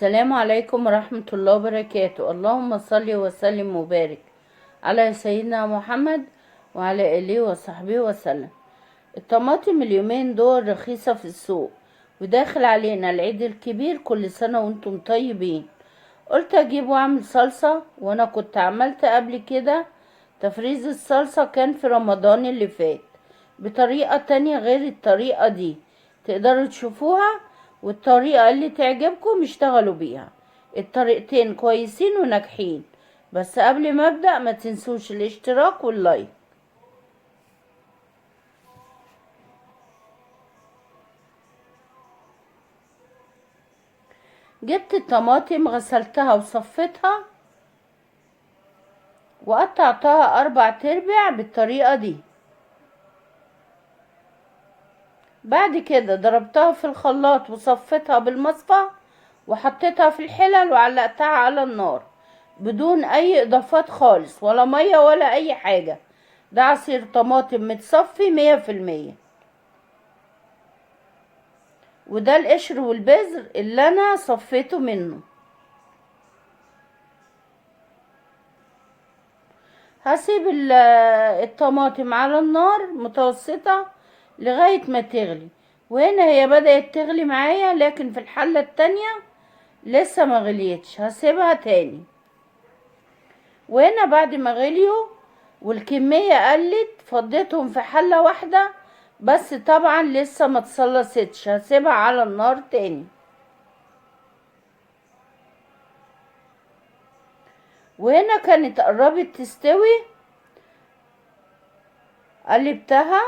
السلام عليكم ورحمة الله وبركاته. اللهم صل وسلم وبارك على سيدنا محمد وعلى آله وصحبه وسلم. الطماطم اليومين دول رخيصة في السوق، وداخل علينا العيد الكبير، كل سنة وانتم طيبين. قلت اجيب واعمل صلصة، وانا كنت عملت قبل كده تفريز الصلصة، كان في رمضان اللي فات بطريقة تانية غير الطريقة دي. تقدروا تشوفوها، والطريقة اللي تعجبكم اشتغلوا بيها. الطريقتين كويسين وناجحين. بس قبل ما ابدأ ما تنسوش الاشتراك واللايك. جبت الطماطم، غسلتها وصفتها وقطعتها 4/4 بالطريقة دي. بعد كده ضربتها في الخلاط وصفتها بالمصفى، وحطيتها في الحلل وعلقتها على النار بدون اي اضافات خالص، ولا مية ولا اي حاجة. ده عصير طماطم متصفي 100%. وده القشر والبذر اللي انا صفيته منه. هسيب الطماطم على النار متوسطة لغاية ما تغلي. وهنا هي بدأت تغلي معايا، لكن في الحلة التانية لسه ما غليتش، هسيبها تاني. وهنا بعد ما غليوا والكمية قلت، فضيتهم في حلة واحدة، بس طبعا لسه ما تصلصتش، هسيبها على النار تاني. وهنا كانت قربت تستوي، قلبتها.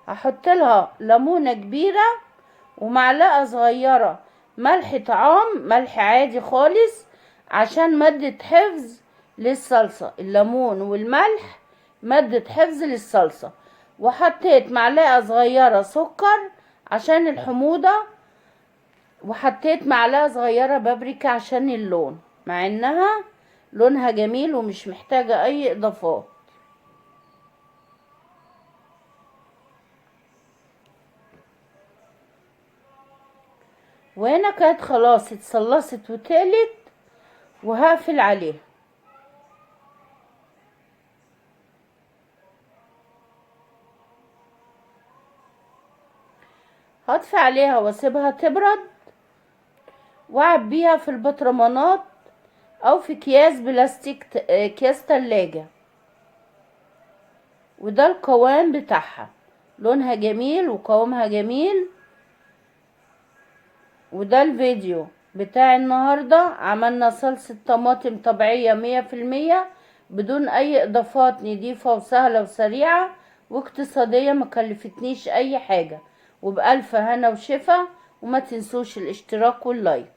هحط لها ليمونة كبيرة ومعلقة صغيرة ملح طعام، ملح عادي خالص، عشان مادة حفظ للصلصة. الليمون والملح مادة حفظ للصلصة. وحطيت معلقة صغيرة سكر عشان الحموضة، وحطيت معلقة صغيرة بابريكا عشان اللون، مع انها لونها جميل ومش محتاجة اي اضافات. وهنا كانت خلاص اتصلصت وتقلت، وهقفل عليها. هطفي عليها واسيبها تبرد، واعبيها في البطرمانات او في اكياس بلاستيك، اكياس تلاجة. وده القوام بتاعها، لونها جميل وقوامها جميل. وده الفيديو بتاع النهاردة. عملنا صلصة طماطم طبيعية 100%، بدون اي اضافات، نضيفة وسهلة وسريعة واقتصادية، مكلفتنيش اي حاجة. وبألف هنا وشفا. وما تنسوش الاشتراك واللايك.